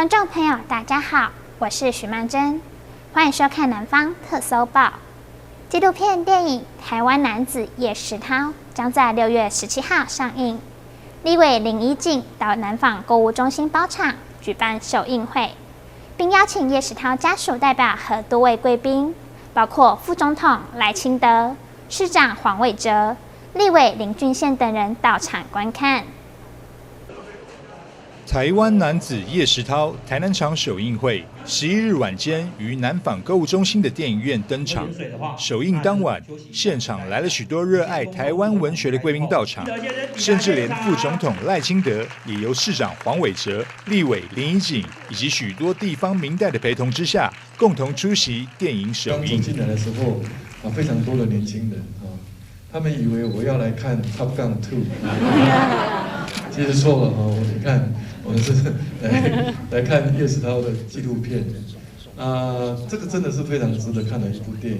观众朋友，大家好，我是许曼珍，欢迎收看南方特搜报。纪录片电影《台湾男子叶石涛》将在6月17号上映。立委林怡静到南纺购物中心包场举办首映会，并邀请叶石涛家属代表和多位贵宾，包括副总统赖清德、市长黄伟哲、立委林俊宪等人到场观看。台湾男子叶石涛台南场首映会11日晚间于南纺购物中心的电影院登场。首映当晚，现场来了许多热爱台湾文学的贵宾到场，甚至连副总统赖清德也由市长黄伟哲、立委林怡景以及许多地方民代的陪同之下，共同出席电影首映。刚走进来的时候，非常多的年轻人他们以为我要来看 Top Gun 2，其实错了你看。我们是来看叶石涛的纪录片，这个真的是非常值得看的一部电影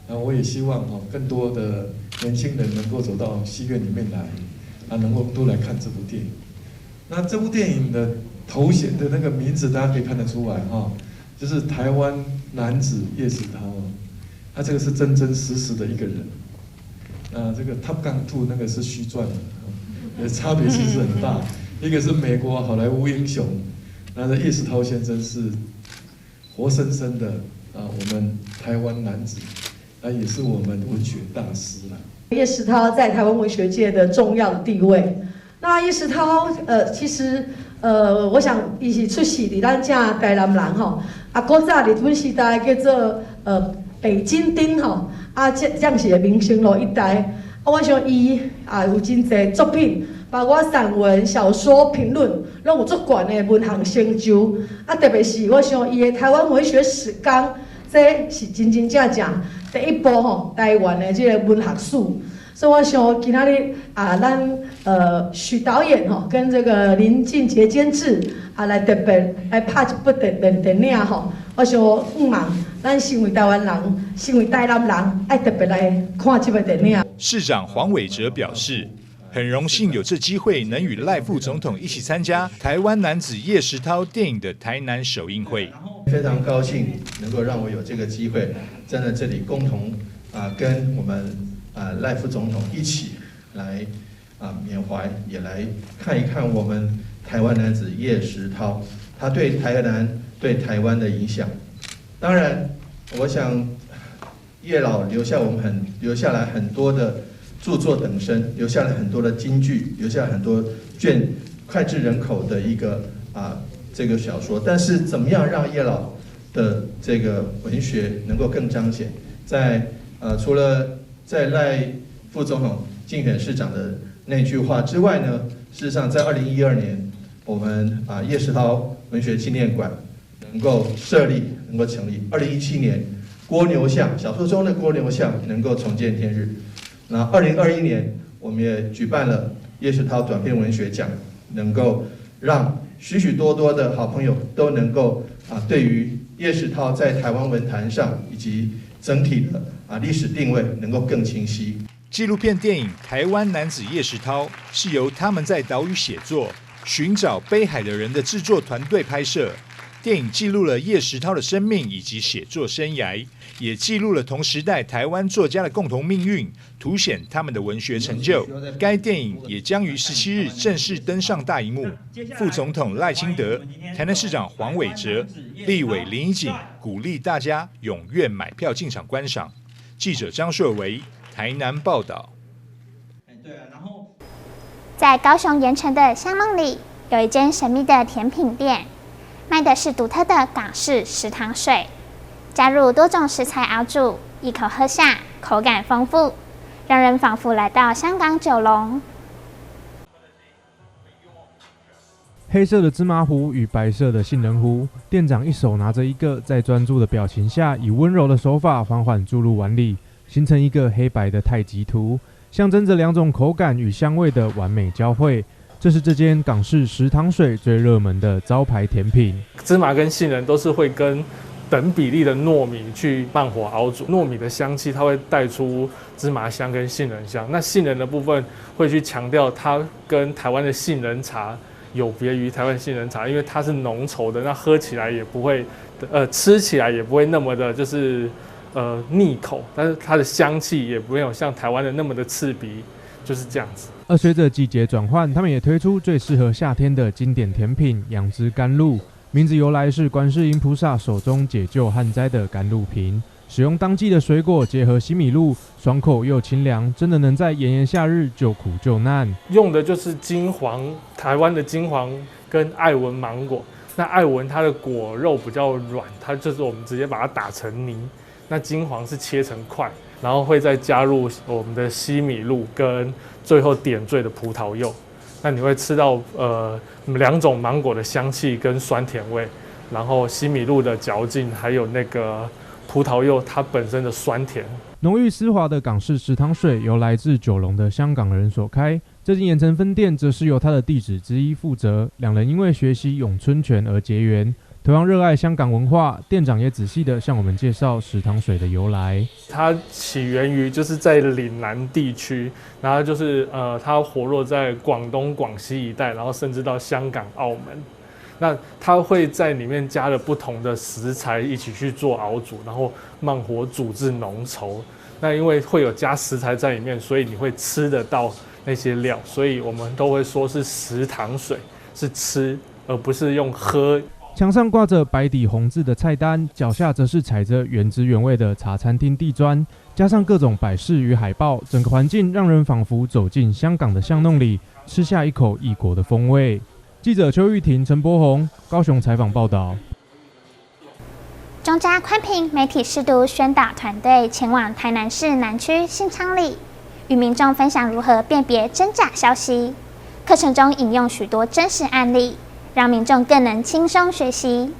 我也希望更多的年轻人能够走到戏院里面来，能够都来看这部电影。那这部电影的头衔的那个名字，大家可以看得出来就是台湾男子叶石涛他这个是真真实实的一个人。这个 Top Gun 2那个是虚传的，差别其实很大。一个是美国好莱坞英雄，那叶石涛先生是活生生的我们台湾男子，也是我们文学大师叶石涛在台湾文学界的重要地位。那叶石涛其实我想伊是出世伫咱这台南人古早日本时代叫做北京町这样是民生路一带。我想伊有真侪作品。包括散文、小说、评论，拢有足悬的文学成就。特别是我想伊的台湾文学史纲，这是真真正正第一部台湾的这个文学史。所以我想今仔日咱许导演跟这个林俊杰监制来特别来拍一部电影我想毋茫咱身为台湾人，身为台南人，爱特别来看这部电影。市长黄伟哲表示。很荣幸有这机会能与赖副总统一起参加台湾男子叶石涛电影的台南首映会，非常高兴能够让我有这个机会站在这里共同跟我们赖副总统一起来缅怀，也来看一看我们台湾男子叶石涛他对台南对台湾的影响。当然，我想叶老留下来很多的。著作等身，留下了很多的金句，留下了很多脍炙人口的一个这个小说。但是怎么样让叶老的这个文学能够更彰显？除了在赖副总统竞选市长的那句话之外呢，事实上在2012年，我们叶石涛文学纪念馆能够设立，能够成立。2017年，蜗牛巷小说中的蜗牛巷能够重见天日。那2021年，我们也举办了叶石涛短篇文学奖，能够让许许多多的好朋友都能够对于叶石涛在台湾文坛上以及整体的历史定位能够更清晰。纪录片电影《台湾男子叶石涛》是由他们在岛屿写作、寻找北海的人的制作团队拍摄。电影记录了叶石涛的生命以及写作生涯，也记录了同时代台湾作家的共同命运，凸显他们的文学成就。该电影也将于17日正式登上大荧幕。副总统赖清德、台南市长黄伟哲、立委林怡景鼓励大家踊跃买票进场观赏。记者张硕维台南报道。在高雄盐埕的香梦里，有一间神秘的甜品店。卖的是独特的港式石糖水，加入多种食材熬煮，一口喝下，口感丰富，让人仿佛来到香港九龙。黑色的芝麻糊与白色的杏仁糊，店长一手拿着一个，在专注的表情下，以温柔的手法缓缓注入碗里，形成一个黑白的太极图，象征着两种口感与香味的完美交汇。这是这间港式石糖水最热门的招牌甜品。芝麻跟杏仁都是会跟等比例的糯米去慢火熬煮，糯米的香气它会带出芝麻香跟杏仁香。那杏仁的部分会去强调它跟台湾的杏仁茶有别于台湾杏仁茶，因为它是浓稠的，那喝起来也不会，吃起来也不会那么的就是腻口，但是它的香气也没有像台湾的那么的刺鼻，就是这样子。而随着季节转换，他们也推出最适合夏天的经典甜品杨枝甘露，名字由来是观世音菩萨手中解救旱灾的甘露瓶。使用当季的水果，结合西米露，爽口又清凉，真的能在炎炎夏日救苦救难。用的就是金黄，台湾的金黄跟爱文芒果。那爱文它的果肉比较软，它就是我们直接把它打成泥。那金黄是切成块，然后会再加入我们的西米露跟最后点缀的葡萄柚。那你会吃到2种芒果的香气跟酸甜味，然后西米露的嚼劲，还有那个葡萄柚它本身的酸甜。浓郁丝滑的港式食堂水由来自九龙的香港人所开，这间盐城分店则是由他的弟子之一负责。两人因为学习咏春拳而结缘，同样热爱香港文化，店长也仔细地向我们介绍食堂水的由来。它起源于就是在岭南地区，然后就是它活络在广东、广西一带，然后甚至到香港、澳门。那它会在里面加了不同的食材一起去做熬煮，然后慢火煮至浓稠。那因为会有加食材在里面，所以你会吃得到那些料，所以我们都会说是食堂水，是吃而不是用喝。墙上挂着白底红字的菜单，脚下则是踩着原汁原味的茶餐厅地砖，加上各种摆饰与海报，整个环境让人仿佛走进香港的巷弄里，吃下一口异国的风味。记者邱玉婷、陈柏宏，高雄采访报道。中嘉宽屏媒体识读宣导团队前往台南市南区新昌里，与民众分享如何辨别真假消息。课程中引用许多真实案例，让民众更能轻松学习。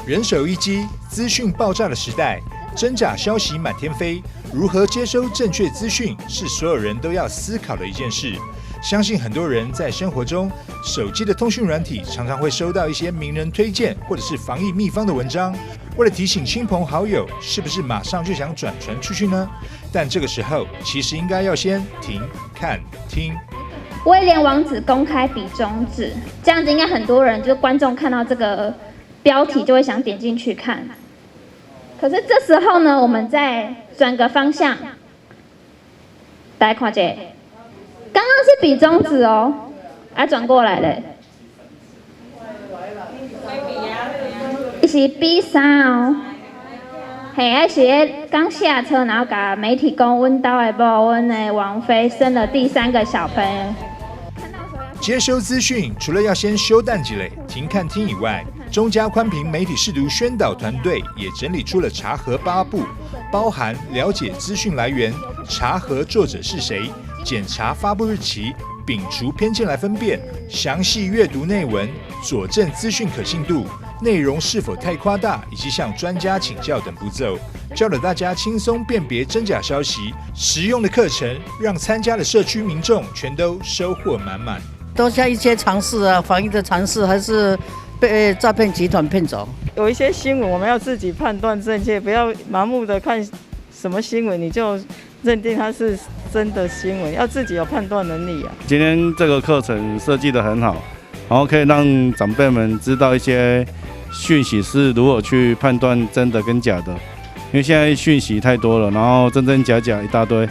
人手一机，资讯爆炸的时代，真假消息满天飞，如何接收正确资讯是所有人都要思考的一件事。相信很多人在生活中，手机的通讯软体常常会收到一些名人推荐或者是防疫秘方的文章。为了提醒亲朋好友，是不是马上就想转传出去呢？但这个时候，其实应该要先停、看、听。威廉王子公开比中指，这样子应该很多人就是观众看到这个标题就会想点进去看。可是这时候呢，我们再转个方向，来看这，刚刚是比中指哦，转过来了，是比3哦，嘿，是刚下车，然后甲媒体讲，阮兜的某阮的王菲生了第3个小朋友。接收资讯，除了要先修淡积累、停看听以外，中嘉宽屏媒体识读宣导团队也整理出了查核8步，包含了解资讯来源、查核作者是谁、检查发布日期、摒除偏见来分辨、详细阅读内文、佐证资讯可信度、内容是否太夸大，以及向专家请教等步骤，教了大家轻松辨别真假消息。实用的课程让参加的社区民众全都收获满满。多下一些尝试啊，防疫的尝试，还是被诈骗集团骗走。有一些新闻我们要自己判断正确，不要盲目的看什么新闻你就认定它是真的新闻，要自己有判断能力啊。今天这个课程设计得很好，然后可以让长辈们知道一些讯息是如何去判断真的跟假的，因为现在讯息太多了，然后真真假假一大堆，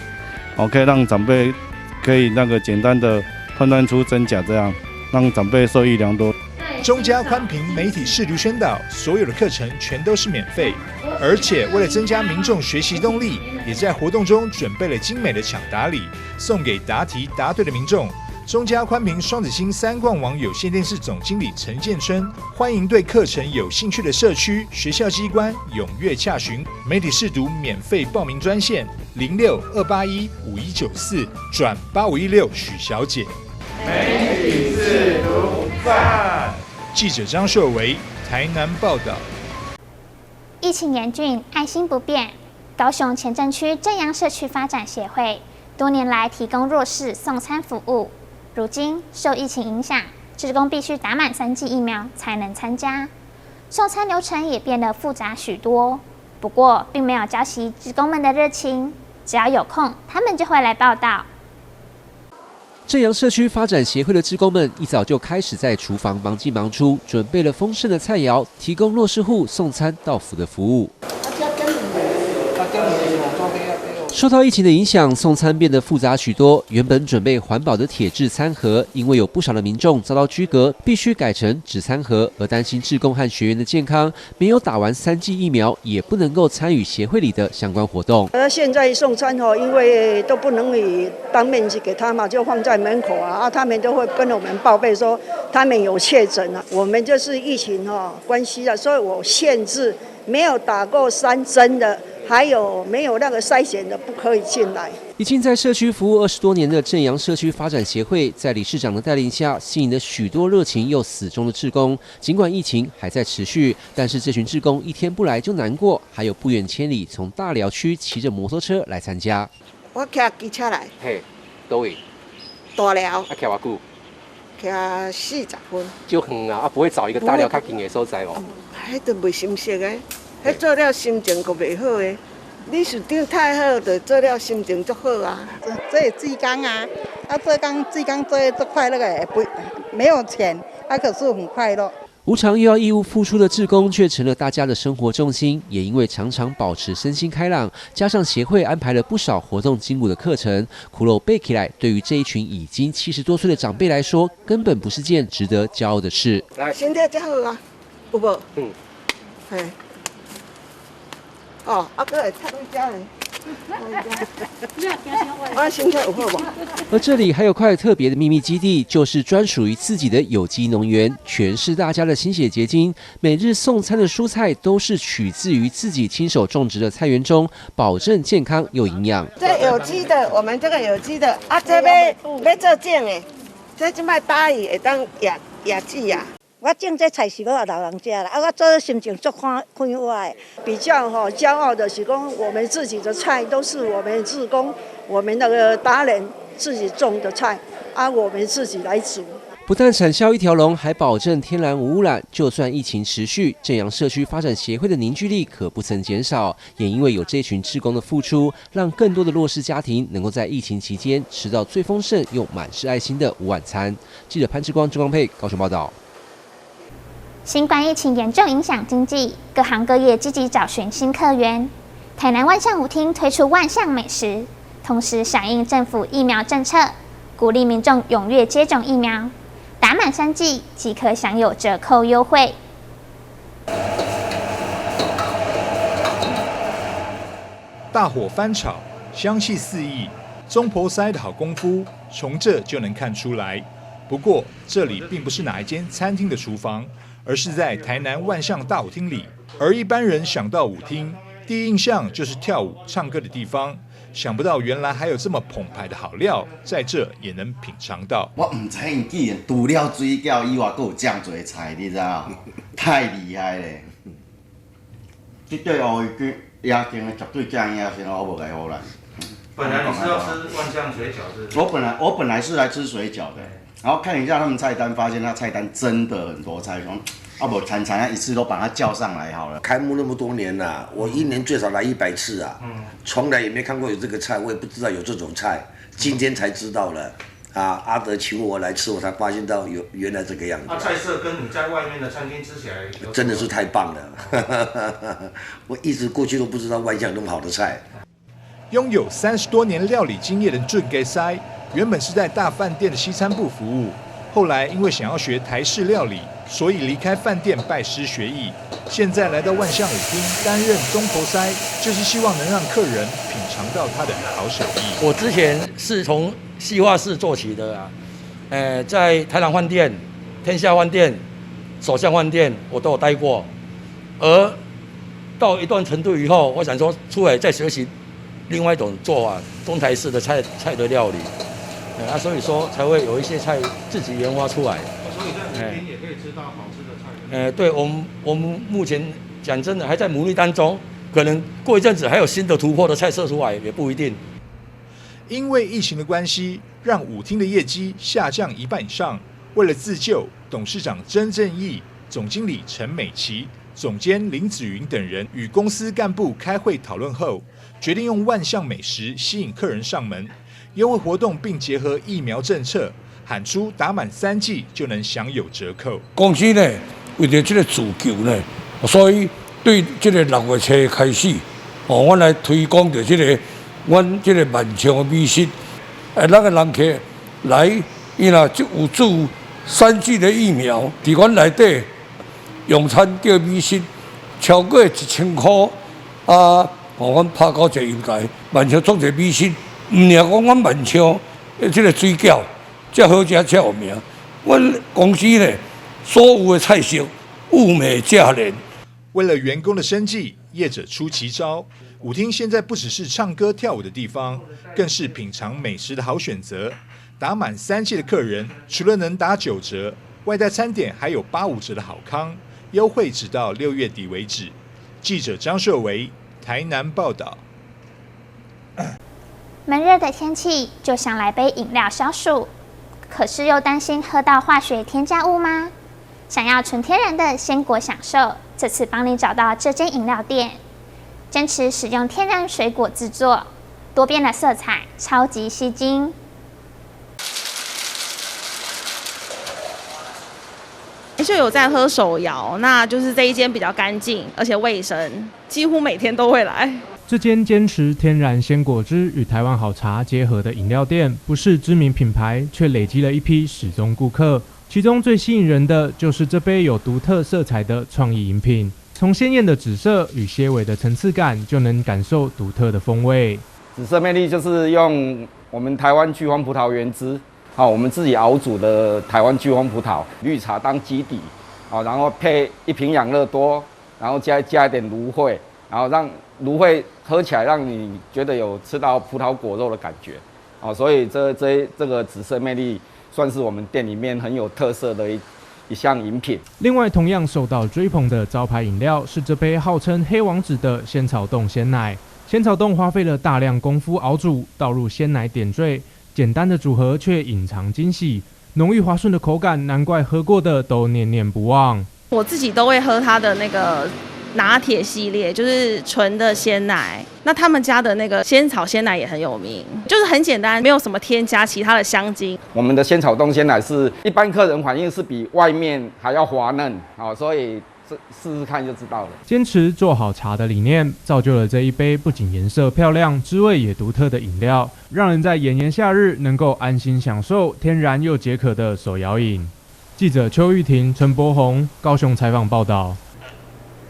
可以让长辈可以简单的判断出真假，这样让长辈受益良多。中嘉宽屏媒体识读宣导，所有的课程全都是免费，而且为了增加民众学习动力，也在活动中准备了精美的抢答礼，送给答题答对的民众。中嘉宽屏双子星3冠网有线电视总经理陈建春，欢迎对课程有兴趣的社区、学校机关踊跃洽询媒体识读免费报名专线06-281-5194转8516许小姐。媒体识读赞。记者张秀维台南报道。疫情严峻，爱心不变。高雄前镇区正阳社区发展协会多年来提供弱势送餐服务，如今受疫情影响，志工必须打满3剂疫苗才能参加，送餐流程也变得复杂许多。不过并没有浇熄志工们的热情，只要有空，他们就会来报道。正阳社区发展协会的志工们一早就开始在厨房忙进忙出，准备了丰盛的菜肴，提供弱势户送餐到府的服务。受到疫情的影响，送餐变得复杂许多。原本准备环保的铁制餐盒，因为有不少的民众遭到居隔，必须改成纸餐盒，而担心志工和学员的健康，没有打完3剂疫苗，也不能够参与协会里的相关活动。现在送餐因为都不能当面去给他嘛，就放在门口啊，他们都会跟我们报备说他们有确诊啊。我们就是疫情关系啊，所以我限制没有打过3针的。还有没有那个筛选的不可以进来。已经在社区服务20多年的正阳社区发展协会，在理事长的带领下，吸引了许多热情又死忠的志工。尽管疫情还在持续，但是这群志工一天不来就难过，还有不远千里从大寮区骑着摩托车来参加。我骑机车来。嘿，倒位？大寮。骑偌久？骑40分。就远啊！不会找一个大寮较近的所在哦。迄都袂熟悉的。迄做了心情阁袂好诶，理事长太好，就做了心情足好啊。这也志工啊，志工做得快乐诶，不没有钱，可是很快乐。无偿又要义务付出的志工，却成了大家的生活重心。也因为常常保持身心开朗，加上协会安排了不少活动筋骨的课程，苦肉背起来，对于这一群已经70多岁的长辈来说，根本不是件值得骄傲的事。来，身体真好啊，有无？嘿。哦，佫会插到遮嘞。我身体有好无？而这里还有块特别的秘密基地，就是专属于自己的有机农园，全是大家的心血结晶。每日送餐的蔬菜都是取自于自己亲手种植的菜园中，保证健康又营养。这有机的，我们这个有机的啊，这要做种的，这即摆打伊会当野籽啊。我种这菜是我老人家啦，我做心情足快快活的。比较骄傲的是讲，我们自己的菜都是我们志工、我们那个达人自己种的菜，我们自己来煮。不但产销一条龙，还保证天然无污染。就算疫情持续，正阳社区发展协会的凝聚力可不曾减少。也因为有这群志工的付出，让更多的弱势家庭能够在疫情期间吃到最丰盛又满是爱心的午晚餐。记者潘志光、郑光佩高雄报道。新冠疫情严重影响经济，各行各业积极找寻新客源。台南万象舞厅推出万象美食，同时响应政府疫苗政策，鼓励民众踊跃接种疫苗，打满3剂即可享有折扣优惠。大火翻炒，香气四溢，中婆塞的好功夫，从这就能看出来。不过，这里并不是哪一间餐厅的厨房，而是在台南万象大舞厅里。而一般人想到舞厅，第一印象就是跳舞、唱歌的地方，想不到原来还有这么澎湃的好料，在这也能品尝到。我唔知因竟然除了水饺以外，还有这样多菜，你知道？太厉害了！绝对哦，亚经的绝对酱亚先我无给好啦。本来你是要吃万象水饺是？我本来是来吃水饺的。然后看一下他们菜单，发现他菜单真的很多菜，说不常一次都把他叫上来好了。开幕那么多年了，我1年最少来100次啊，从来也没看过有这个菜，我也不知道有这种菜，今天才知道了。阿德请我来吃，我才发现到原来这个样子。菜色跟你在外面的餐厅吃起来真的是太棒了，我一直过去都不知道万象那么好的菜。拥有30多年料理经验的郑给塞，原本是在大饭店的西餐部服务，后来因为想要学台式料理，所以离开饭店拜师学艺。现在来到万象舞厅担任中婆塞，就是希望能让客人品尝到他的好手艺。我之前是从西化式做起的啊，在台南饭店、天下饭店、首相饭店我都有待过，而到一段程度以后，我想说出来再学习另外一种做法，中台式的菜的料理，所以说才会有一些菜自己研发出来。所以在舞厅也可以吃到好吃的菜。对我们目前讲真的还在努力当中，可能过一阵子还有新的突破的菜色出来也不一定。因为疫情的关系，让舞厅的业绩下降1半以上。为了自救，董事长曾正义、总经理陈美琪总监林子云等人与公司干部开会讨论后，决定用万项美食吸引客人上门，优惠活动并结合疫苗政策，喊出打满3剂就能享有折扣。公司呢，为了这个自救呢，所以对这个6月初开始，我来推广着这个，阮这个万象的美食，咱个人客来，伊若有注3剂的疫苗，伫阮内底用餐叫美食超过1000块啊！阮拍到一个优价，万象做者美食，唔尔讲阮万象这个水饺，才好食才有名。阮公司呢，所有的菜色物美价廉。为了员工的生计，业者出奇招。舞厅现在不只是唱歌跳舞的地方，更是品尝美食的好选择。打满3剂的客人，除了能打9折，外带餐点还有85折的好康，优惠直到6月底为止。记者张硕维，台南报道。闷热的天气就想来杯饮料消暑，可是又担心喝到化学添加物吗？想要纯天然的鲜果享受，这次帮你找到这间饮料店，坚持使用天然水果制作，多变的色彩超级吸睛。就有在喝手摇，那就是这一间比较干净，而且卫生，几乎每天都会来。这间坚持天然鲜果汁与台湾好茶结合的饮料店，不是知名品牌，却累积了一批始终顾客。其中最吸引人的就是这杯有独特色彩的创意饮品，从鲜艳的紫色与些微的层次感，就能感受独特的风味。紫色魅力就是用我们台湾菊花葡萄原汁，我们自己熬煮的台湾菊花葡萄绿茶当基底，然后配一瓶养乐多，然后加一点芦荟，然后让芦荟喝起来让你觉得有吃到葡萄果肉的感觉，所以这个紫色魅力算是我们店里面很有特色的一项饮品。另外，同样受到追捧的招牌饮料是这杯号称黑王子的仙草冻鲜奶。仙草冻花费了大量功夫熬煮，倒入鲜奶点缀，简单的组合却隐藏惊喜，浓郁滑顺的口感，难怪喝过的都念念不忘。我自己都会喝它的那个拿铁系列，就是纯的鲜奶。那他们家的那个仙草鲜奶也很有名，就是很简单，没有什么添加其他的香精。我们的仙草冻鲜奶是一般客人反映是比外面还要滑嫩，所以试试看就知道了。坚持做好茶的理念，造就了这一杯不仅颜色漂亮、滋味也独特的饮料，让人在炎炎夏日能够安心享受天然又解渴的手摇饮。记者邱玉婷、陈柏宏高雄采访报道。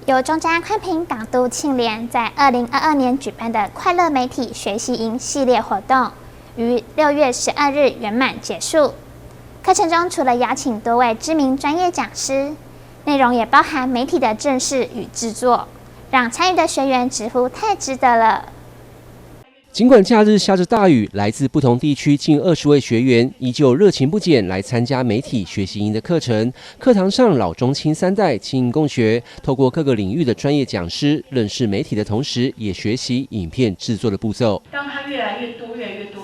由中嘉宽屏港都庆联在2022年举办的快乐媒体学习营系列活动，于6月12日圆满结束。课程中除了邀请多位知名专业讲师，内容也包含媒体的正式与制作，让参与的学员直呼太值得了。尽管假日下着大雨，来自不同地区近20位学员依旧热情不减来参加媒体学习营的课程。课堂上老中青3代亲应共学，透过各个领域的专业讲师认识媒体的同时，也学习影片制作的步骤。当它越来越多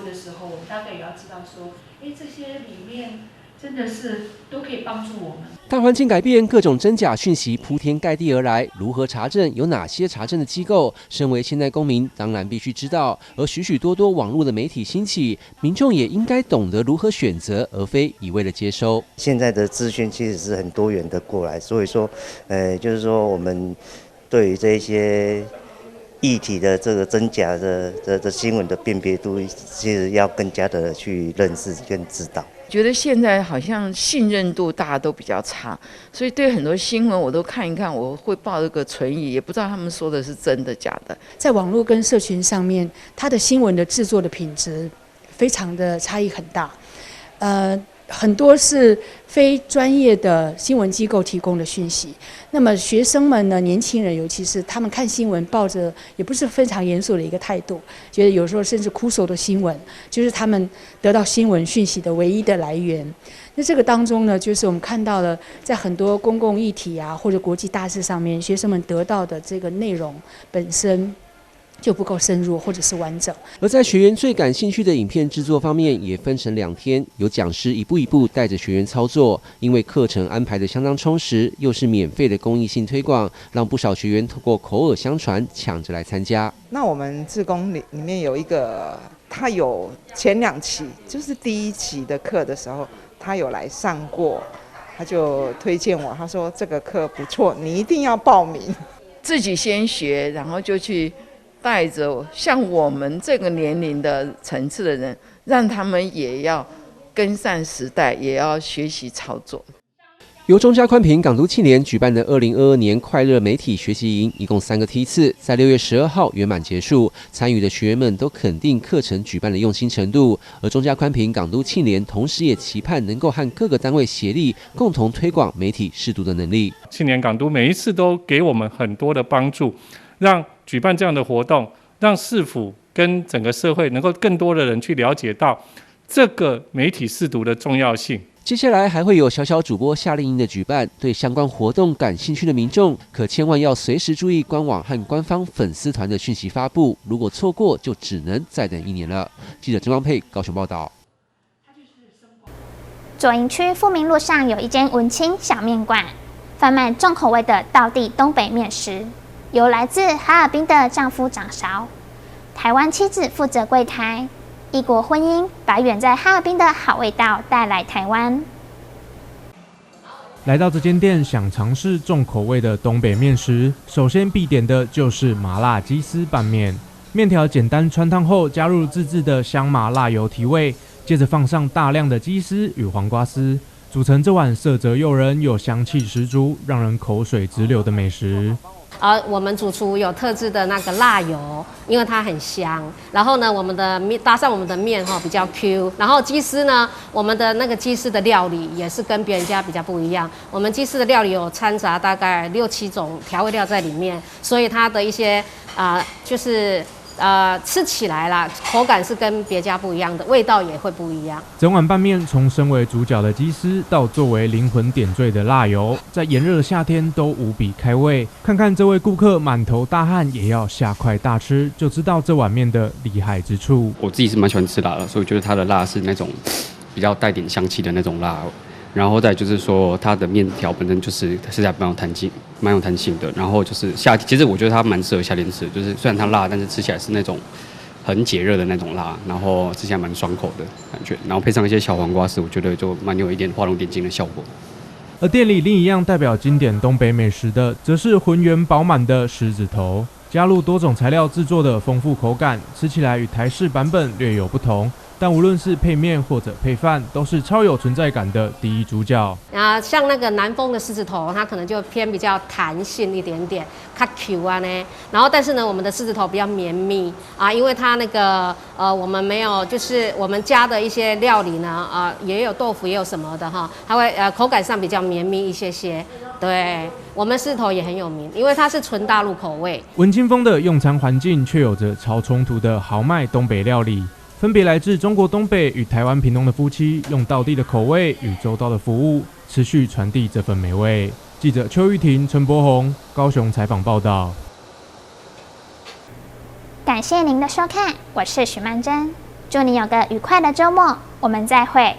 的时候，我们大概也要知道说，这些里面真的是都可以帮助我们。大环境改变，各种真假讯息铺天盖地而来，如何查证？有哪些查证的机构？身为现代公民，当然必须知道。而许许多多网络的媒体兴起，民众也应该懂得如何选择，而非一味的接收。现在的资讯其实是很多元的过来，所以说，就是说我们对于这些议题的这个真假的新闻的辨别度，其实要更加的去认识跟知道。觉得现在好像信任度大家都比较差，所以对很多新闻我都看一看，我会抱一个存疑，也不知道他们说的是真的假的。在网络跟社群上面，它的新闻的制作的品质非常的差异很大，很多是非专业的新闻机构提供的讯息。那么学生们呢，年轻人尤其是他们看新闻抱着也不是非常严肃的一个态度，觉得有时候甚至枯手的新闻就是他们得到新闻讯息的唯一的来源。那这个当中呢，就是我们看到了在很多公共议题啊或者国际大事上面，学生们得到的这个内容本身就不够深入或者是完整。而在学员最感兴趣的影片制作方面，也分成2天，有讲师一步一步带着学员操作。因为课程安排的相当充实，又是免费的公益性推广，让不少学员透过口耳相传，抢着来参加。那我们志工里面有一个，他有前2期，就是第1期的课的时候，他有来上过，他就推荐我，他说这个课不错，你一定要报名。自己先学，然后就去带着像我们这个年龄的层次的人，让他们也要跟上时代，也要学习操作。由中嘉宽屏港都庆联举办的2022年快乐媒体学习营，一共3个梯次，在6月12号圆满结束。参与的学员们都肯定课程举办的用心程度，而中嘉宽屏港都庆联同时也期盼能够和各个单位协力，共同推广媒体识读的能力。庆联港都每一次都给我们很多的帮助，让举办这样的活动，让市府跟整个社会能够更多的人去了解到这个媒体识读的重要性。接下来还会有小小主播夏令营的举办，对相关活动感兴趣的民众，可千万要随时注意官网和官方粉丝团的讯息发布，如果错过就只能再等1年了。记者郑光佩高雄报道。左营区富民路上有一间文青小面馆，贩卖重口味的道地东北面食，由来自哈尔滨的丈夫掌勺，台湾妻子负责柜台。异国婚姻把远在哈尔滨的好味道带来台湾。来到这间店，想尝试重口味的东北面时，首先必点的就是麻辣鸡丝拌面。面条简单汆烫后，加入自制的香麻辣油提味，接着放上大量的鸡丝与黄瓜丝，组成这碗色泽诱人又香气十足、让人口水直流的美食。我们主厨有特制的那个辣油，因为它很香。然后呢，我们的面搭上我们的面比较 Q。然后鸡丝呢，我们的那个鸡丝的料理也是跟别人家比较不一样。我们鸡丝的料理有掺杂大概6、7种调味料在里面，所以它的一些就是吃起来啦，口感是跟别家不一样的，味道也会不一样。整碗拌面从身为主角的鸡丝，到作为灵魂点缀的辣油，在炎热的夏天都无比开胃。看看这位顾客满头大汗，也要下块大吃，就知道这碗面的厉害之处。我自己是蛮喜欢吃辣的，所以我觉得它的辣是那种比较带点香气的那种辣。然后再就是说，它的面条本身就是实在蛮有弹性的。然后就是其实我觉得它蛮适合夏天吃，就是虽然它辣，但是吃起来是那种很解热的那种辣，然后吃起来蛮爽口的感觉。然后配上一些小黄瓜丝，我觉得就蛮有一点画龙点睛的效果。而店里另一样代表经典东北美食的，则是浑圆饱满的狮子头，加入多种材料制作的丰富口感，吃起来与台式版本略有不同。但无论是配面或者配饭，都是超有存在感的第一主角。像那个南丰的狮子头，它可能就偏比较弹性一点点，较 Q 啊呢。然后但是呢，我们的狮子头比较绵密因为它那个我们没有，就是我们加的一些料理呢也有豆腐也有什么的哈，它会口感上比较绵密一些。对，我们狮子头也很有名，因为它是纯大陆口味。文青风的用餐环境，却有着超冲突的豪迈东北料理。分别来自中国东北与台湾屏东的夫妻，用道地的口味与周到的服务，持续传递这份美味。记者邱玉婷、陈柏宏，高雄采访报道。感谢您的收看，我是许曼珍，祝你有个愉快的周末，我们再会。